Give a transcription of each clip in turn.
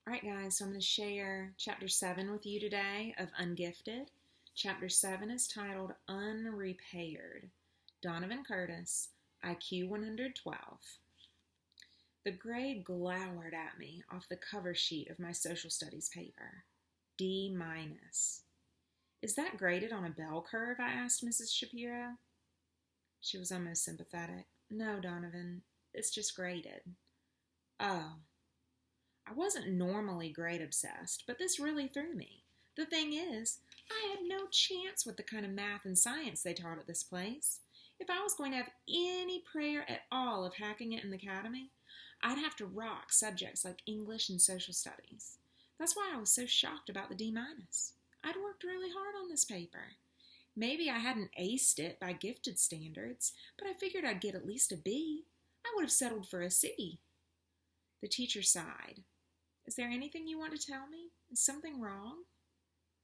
All right, guys, so I'm going to share Chapter 7 with you today of Ungifted. Chapter 7 is titled Unrepaired. Donovan Curtis, IQ 112. The grade glowered at me off the cover sheet of my social studies paper. D-. Is that graded on a bell curve? I asked Mrs. Shapiro. She was almost sympathetic. No, Donovan, it's just graded. Oh. I wasn't normally grade obsessed, but this really threw me. The thing is, I had no chance with the kind of math and science they taught at this place. If I was going to have any prayer at all of hacking it in the academy, I'd have to rock subjects like English and social studies. That's why I was so shocked about the D-. I'd worked really hard on this paper. Maybe I hadn't aced it by gifted standards, but I figured I'd get at least a B. I would have settled for a C. The teacher sighed. Is there anything you want to tell me? Is something wrong?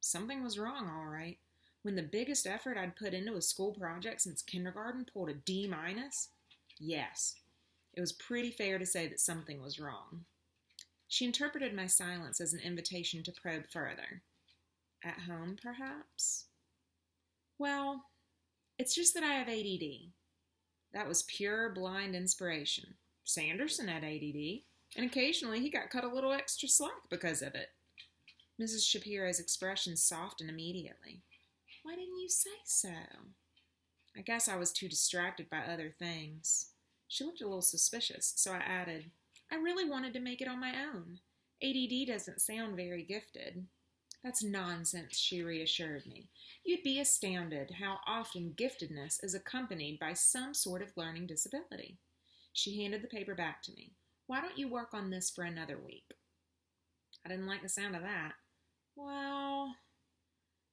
Something was wrong, all right. When the biggest effort I'd put into a school project since kindergarten pulled a D-. Yes, it was pretty fair to say that something was wrong. She interpreted my silence as an invitation to probe further. At home, perhaps? Well, it's just that I have ADD. That was pure, blind inspiration. Sanderson had ADD. And occasionally he got cut a little extra slack because of it. Mrs. Shapiro's expression softened immediately. Why didn't you say so? I guess I was too distracted by other things. She looked a little suspicious, so I added, I really wanted to make it on my own. ADD doesn't sound very gifted. That's nonsense, she reassured me. You'd be astounded how often giftedness is accompanied by some sort of learning disability. She handed the paper back to me. Why don't you work on this for another week? I didn't like the sound of that. Well,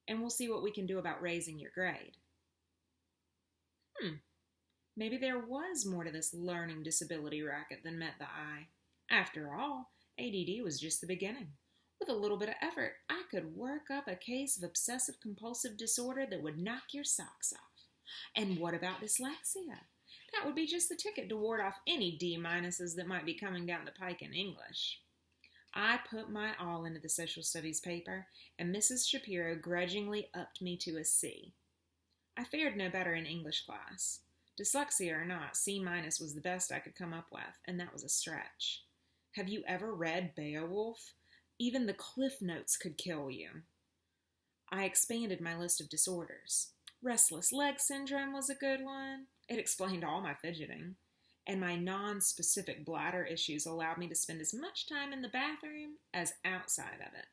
and we'll see what we can do about raising your grade. Maybe there was more to this learning disability racket than met the eye. After all, ADD was just the beginning. With a little bit of effort, I could work up a case of obsessive-compulsive disorder that would knock your socks off. And what about dyslexia? That would be just the ticket to ward off any D- that might be coming down the pike in English. I put my all into the social studies paper, and Mrs. Shapiro grudgingly upped me to a C. I fared no better in English class. Dyslexia or not, C- was the best I could come up with, and that was a stretch. Have you ever read Beowulf? Even the cliff notes could kill you. I expanded my list of disorders. Restless leg syndrome was a good one. It explained all my fidgeting, and my non-specific bladder issues allowed me to spend as much time in the bathroom as outside of it.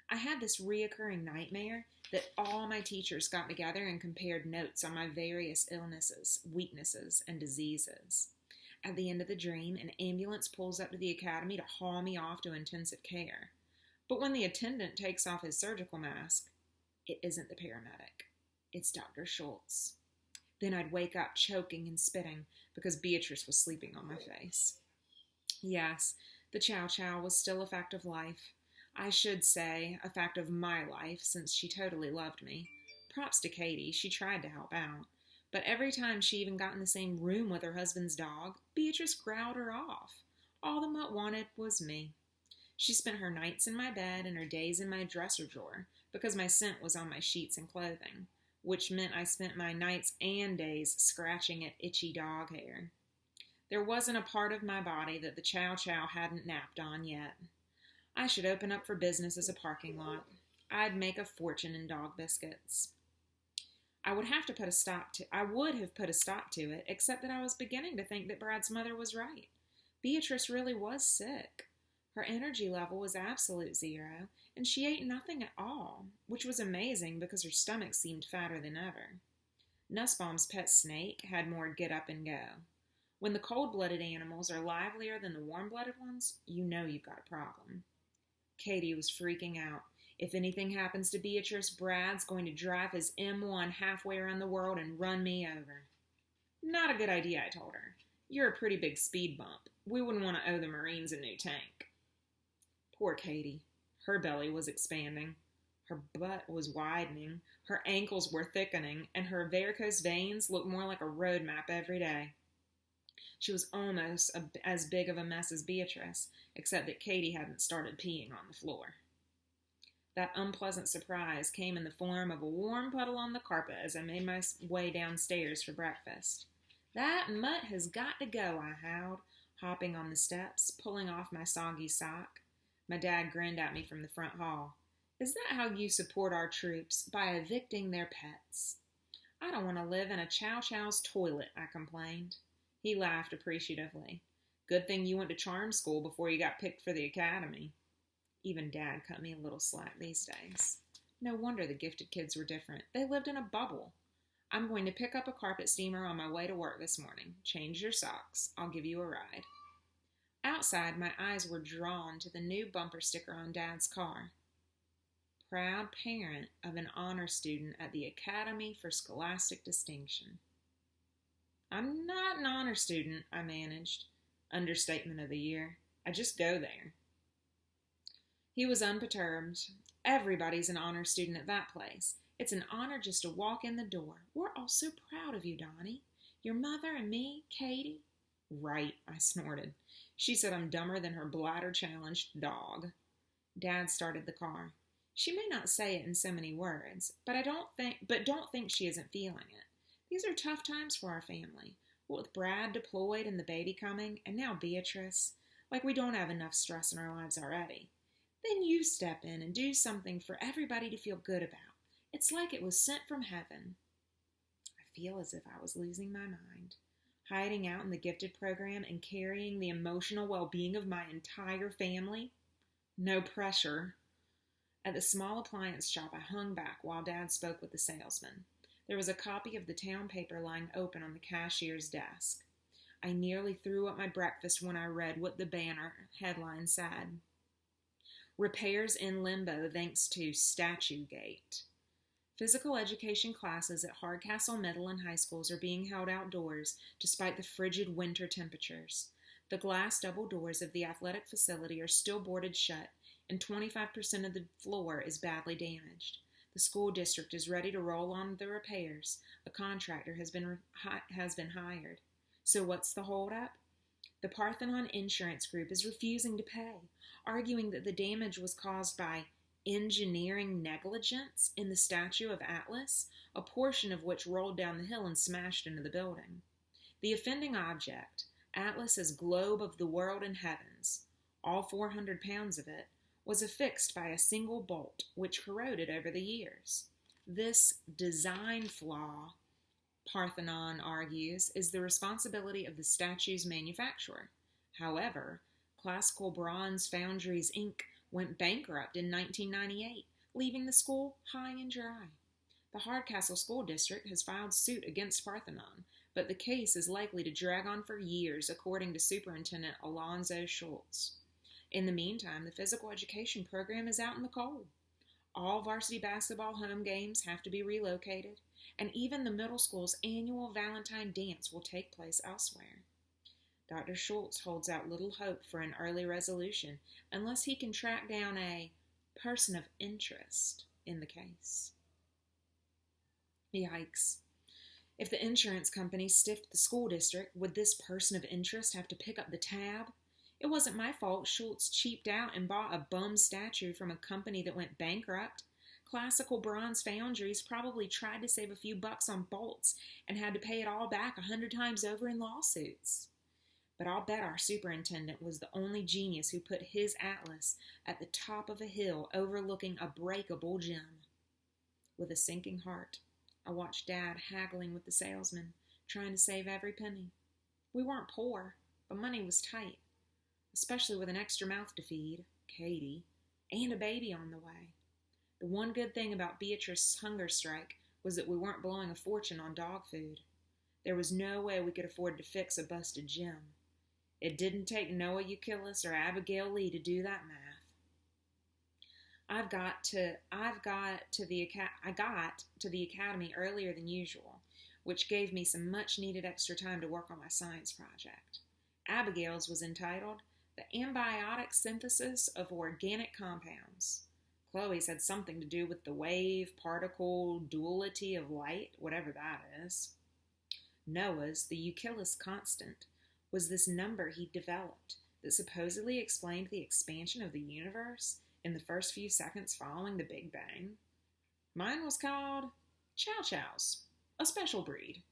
I had this reoccurring nightmare that all my teachers got together and compared notes on my various illnesses, weaknesses, and diseases. At the end of the dream, an ambulance pulls up to the academy to haul me off to intensive care. But when the attendant takes off his surgical mask, it isn't the paramedic. It's Dr. Schultz. Then I'd wake up choking and spitting because Beatrice was sleeping on my face. Yes, the chow-chow was still a fact of life. I should say, a fact of my life, since she totally loved me. Props to Katie, she tried to help out. But every time she even got in the same room with her husband's dog, Beatrice growled her off. All the mutt wanted was me. She spent her nights in my bed and her days in my dresser drawer because my scent was on my sheets and clothing, which meant I spent my nights and days scratching at itchy dog hair. There wasn't a part of my body that the chow-chow hadn't napped on yet. I should open up for business as a parking lot. I'd make a fortune in dog biscuits. I would have put a stop to it, except that I was beginning to think that Brad's mother was right. Beatrice really was sick. Her energy level was absolute zero, and she ate nothing at all, which was amazing because her stomach seemed fatter than ever. Nussbaum's pet snake had more get up and go. When the cold-blooded animals are livelier than the warm-blooded ones, you know you've got a problem. Katie was freaking out. If anything happens to Beatrice, Brad's going to drive his M1 halfway around the world and run me over. Not a good idea, I told her. You're a pretty big speed bump. We wouldn't want to owe the Marines a new tank. Poor Katie. Her belly was expanding. Her butt was widening. Her ankles were thickening, and her varicose veins looked more like a road map every day. She was almost as big of a mess as Beatrice, except that Katie hadn't started peeing on the floor. That unpleasant surprise came in the form of a warm puddle on the carpet as I made my way downstairs for breakfast. "That mutt has got to go," I howled, hopping on the steps, pulling off my soggy sock. My dad grinned at me from the front hall. "Is that how you support our troops? By evicting their pets?" "I don't want to live in a Chow Chow's toilet," I complained. He laughed appreciatively. "Good thing you went to charm school before you got picked for the academy." Even Dad cut me a little slack these days. No wonder the gifted kids were different. They lived in a bubble. "I'm going to pick up a carpet steamer on my way to work this morning. Change your socks. I'll give you a ride." Outside, my eyes were drawn to the new bumper sticker on Dad's car. "Proud parent of an honor student at the Academy for Scholastic Distinction." "I'm not an honor student," I managed. Understatement of the year. "I just go there." He was unperturbed. "Everybody's an honor student at that place. It's an honor just to walk in the door. We're all so proud of you, Donnie. Your mother and me, Katie." "Right," I snorted. "She said I'm dumber than her bladder-challenged dog." Dad started the car. "She may not say it in so many words, but don't think she isn't feeling it. These are tough times for our family. What with Brad deployed and the baby coming, and now Beatrice. Like we don't have enough stress in our lives already. Then you step in and do something for everybody to feel good about. It's like it was sent from heaven." I feel as if I was losing my mind. Hiding out in the gifted program and carrying the emotional well-being of my entire family? No pressure. At the small appliance shop, I hung back while Dad spoke with the salesman. There was a copy of the town paper lying open on the cashier's desk. I nearly threw up my breakfast when I read what the banner headline said. "Repairs in limbo thanks to Statue Gate." Physical education classes at Hardcastle Middle and high schools are being held outdoors despite the frigid winter temperatures. The glass double doors of the athletic facility are still boarded shut, and 25% of the floor is badly damaged. The school district is ready to roll on the repairs. A contractor has been hired. So what's the holdup? The Parthenon Insurance Group is refusing to pay, arguing that the damage was caused by engineering negligence in the statue of Atlas, a portion of which rolled down the hill and smashed into the building. The offending object, Atlas's globe of the world and heavens, all 400 pounds of it, was affixed by a single bolt, which corroded over the years. This design flaw, Parthenon argues, is the responsibility of the statue's manufacturer. However, Classical Bronze Foundries, Inc. went bankrupt in 1998, leaving the school high and dry. The Hardcastle School District has filed suit against Parthenon, but the case is likely to drag on for years, according to Superintendent Alonzo Schultz. In the meantime, the physical education program is out in the cold. All varsity basketball home games have to be relocated, and even the middle school's annual Valentine dance will take place elsewhere. Dr. Schultz holds out little hope for an early resolution unless he can track down a person of interest in the case. Yikes. If the insurance company stiffed the school district, would this person of interest have to pick up the tab? It wasn't my fault Schultz cheaped out and bought a bum statue from a company that went bankrupt. Classical Bronze Foundries probably tried to save a few bucks on bolts and had to pay it all back 100 times over in lawsuits. But I'll bet our superintendent was the only genius who put his Atlas at the top of a hill overlooking a breakable gem. With a sinking heart, I watched Dad haggling with the salesman, trying to save every penny. We weren't poor, but money was tight, especially with an extra mouth to feed, Katie, and a baby on the way. The one good thing about Beatrice's hunger strike was that we weren't blowing a fortune on dog food. There was no way we could afford to fix a busted gym. It didn't take Noah Euclidus or Abigail Lee to do that math. I got to the academy earlier than usual, which gave me some much-needed extra time to work on my science project. Abigail's was entitled "The Ambiotic Synthesis of Organic Compounds." Chloe's had something to do with the wave-particle duality of light, whatever that is. Noah's, the Euclidus constant, was this number he'd developed that supposedly explained the expansion of the universe in the first few seconds following the Big Bang. Mine was called Chow Chows, a special breed.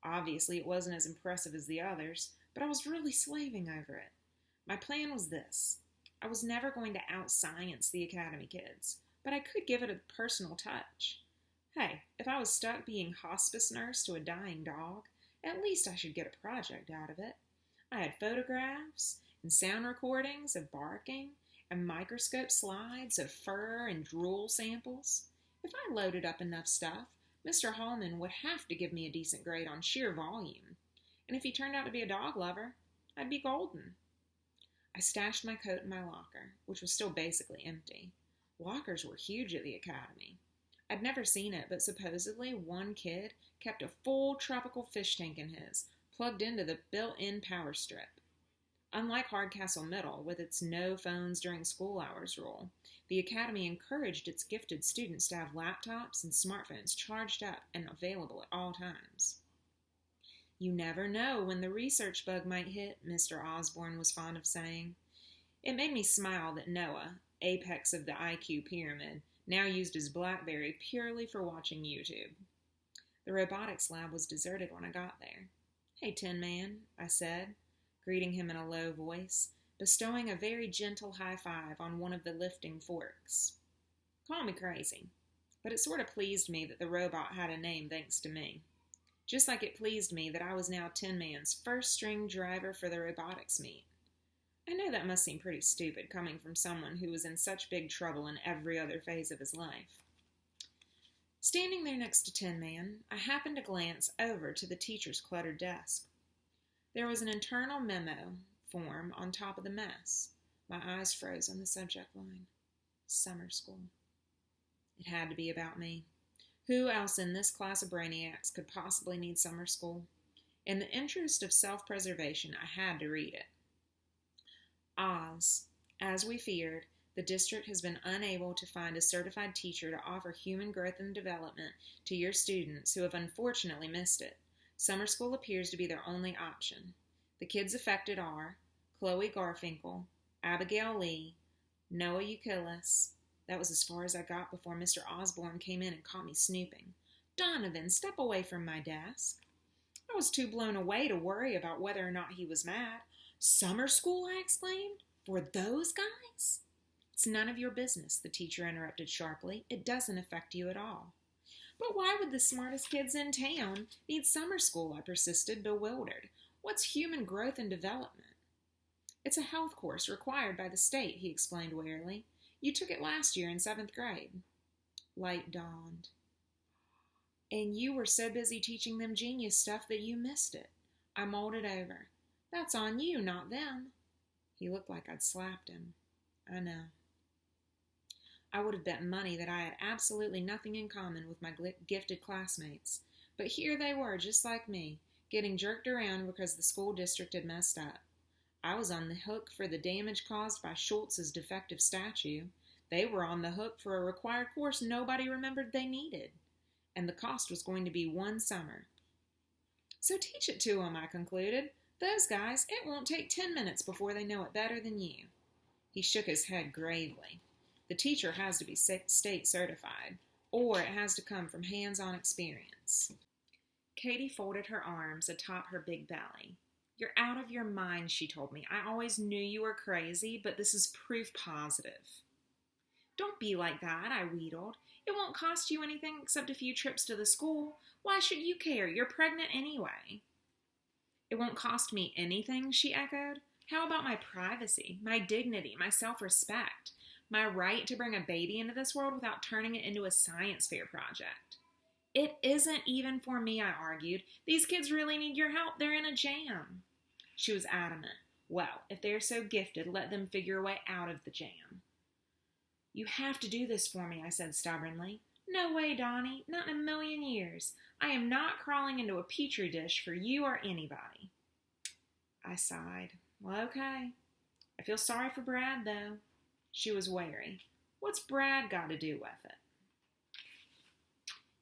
Obviously, it wasn't as impressive as the others, but I was really slaving over it. My plan was this. I was never going to out-science the Academy kids, but I could give it a personal touch. Hey, if I was stuck being hospice nurse to a dying dog, at least I should get a project out of it. I had photographs and sound recordings of barking and microscope slides of fur and drool samples. If I loaded up enough stuff, Mr. Hallman would have to give me a decent grade on sheer volume. And if he turned out to be a dog lover, I'd be golden. I stashed my coat in my locker, which was still basically empty. Lockers were huge at the Academy. I'd never seen it, but supposedly one kid kept a full tropical fish tank in his, plugged into the built-in power strip. Unlike Hardcastle Middle, with its no phones during school hours rule, the Academy encouraged its gifted students to have laptops and smartphones charged up and available at all times. You never know when the research bug might hit, Mr. Osborne was fond of saying. It made me smile that Noah, apex of the IQ pyramid, now used his BlackBerry purely for watching YouTube. The robotics lab was deserted when I got there. "Hey, Tin Man," I said, greeting him in a low voice, bestowing a very gentle high five on one of the lifting forks. Call me crazy, but it sort of pleased me that the robot had a name thanks to me. Just like it pleased me that I was now Tin Man's first-string driver for the robotics meet. I know that must seem pretty stupid coming from someone who was in such big trouble in every other phase of his life. Standing there next to Tin Man, I happened to glance over to the teacher's cluttered desk. There was an internal memo form on top of the mess. My eyes froze on the subject line. Summer school. It had to be about me. Who else in this class of brainiacs could possibly need summer school? In the interest of self-preservation, I had to read it. Oz. As we feared, the district has been unable to find a certified teacher to offer human growth and development to your students who have unfortunately missed it. Summer school appears to be their only option. The kids affected are Chloe Garfinkel, Abigail Lee, Noah Euclidis. That was as far as I got before Mr. Osborne came in and caught me snooping. Donovan, step away from my desk. I was too blown away to worry about whether or not he was mad. Summer school, I exclaimed. For those guys? It's none of your business, the teacher interrupted sharply. It doesn't affect you at all. But why would the smartest kids in town need summer school? I persisted, bewildered. What's human growth and development? It's a health course required by the state, he explained wearily. You took it last year in 7th grade. Light dawned. And you were so busy teaching them genius stuff that you missed it. I molded over. That's on you, not them. He looked like I'd slapped him. I know. I would have bet money that I had absolutely nothing in common with my gifted classmates. But here they were, just like me, getting jerked around because the school district had messed up. I was on the hook for the damage caused by Schultz's defective statue. They were on the hook for a required course nobody remembered they needed. And the cost was going to be one summer. So teach it to them, I concluded. Those guys, it won't take 10 minutes before they know it better than you. He shook his head gravely. The teacher has to be state certified, or it has to come from hands-on experience. Katie folded her arms atop her big belly. You're out of your mind, she told me. I always knew you were crazy, but this is proof positive. Don't be like that, I wheedled. It won't cost you anything except a few trips to the school. Why should you care? You're pregnant anyway. It won't cost me anything, she echoed. How about my privacy, my dignity, my self-respect, my right to bring a baby into this world without turning it into a science fair project? It isn't even for me, I argued. These kids really need your help. They're in a jam. She was adamant. Well, if they're so gifted, let them figure a way out of the jam. You have to do this for me, I said stubbornly. No way, Donnie. Not in a million years. I am not crawling into a petri dish for you or anybody. I sighed. Well, okay. I feel sorry for Brad, though. She was wary. What's Brad got to do with it?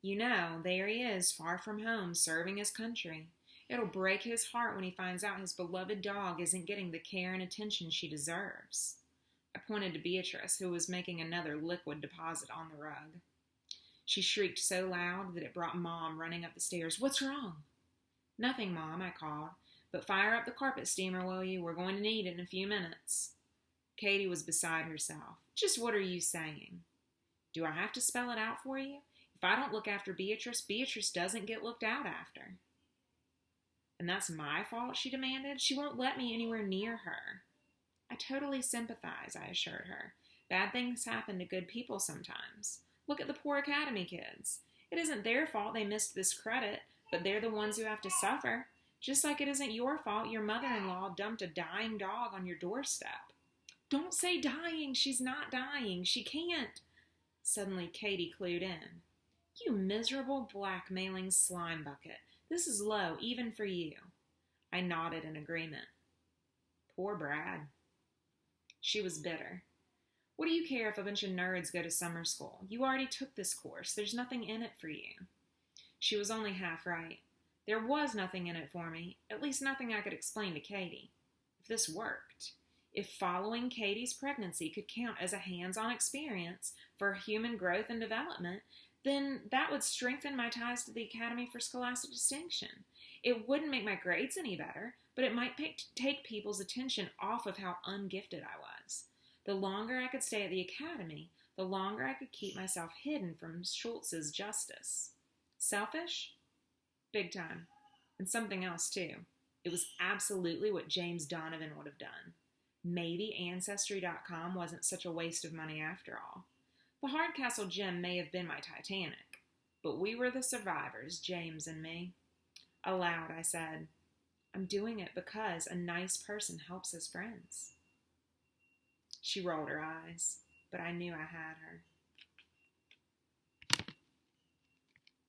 You know, there he is, far from home, serving his country. It'll break his heart when he finds out his beloved dog isn't getting the care and attention she deserves. I pointed to Beatrice, who was making another liquid deposit on the rug. She shrieked so loud that it brought Mom running up the stairs. "What's wrong?" "Nothing, Mom," I called. "But fire up the carpet steamer, will you? We're going to need it in a few minutes." Katie was beside herself. "Just what are you saying?" "Do I have to spell it out for you? If I don't look after Beatrice, Beatrice doesn't get looked out after." "And that's my fault?" she demanded. "She won't let me anywhere near her." "I totally sympathize," I assured her. "Bad things happen to good people sometimes. Look at the poor academy kids. It isn't their fault they missed this credit, but they're the ones who have to suffer. Just like it isn't your fault your mother-in-law dumped a dying dog on your doorstep." "Don't say dying. She's not dying. She can't." Suddenly Katie clued in. "You miserable blackmailing slime bucket. This is low, even for you." I nodded in agreement. Poor Brad. She was bitter. "What do you care if a bunch of nerds go to summer school? You already took this course. There's nothing in it for you." She was only half right. There was nothing in it for me, at least nothing I could explain to Katie. If this worked, if following Katie's pregnancy could count as a hands-on experience for human growth and development, then that would strengthen my ties to the Academy for Scholastic Distinction. It wouldn't make my grades any better, but it might take people's attention off of how ungifted I was. The longer I could stay at the Academy, the longer I could keep myself hidden from Schultz's justice. Selfish? Big time. And something else, too. It was absolutely what James Donovan would have done. Maybe Ancestry.com wasn't such a waste of money after all. The Hardcastle gem may have been my Titanic, but we were the survivors, James and me. Aloud, I said, "I'm doing it because a nice person helps his friends." She rolled her eyes, but I knew I had her.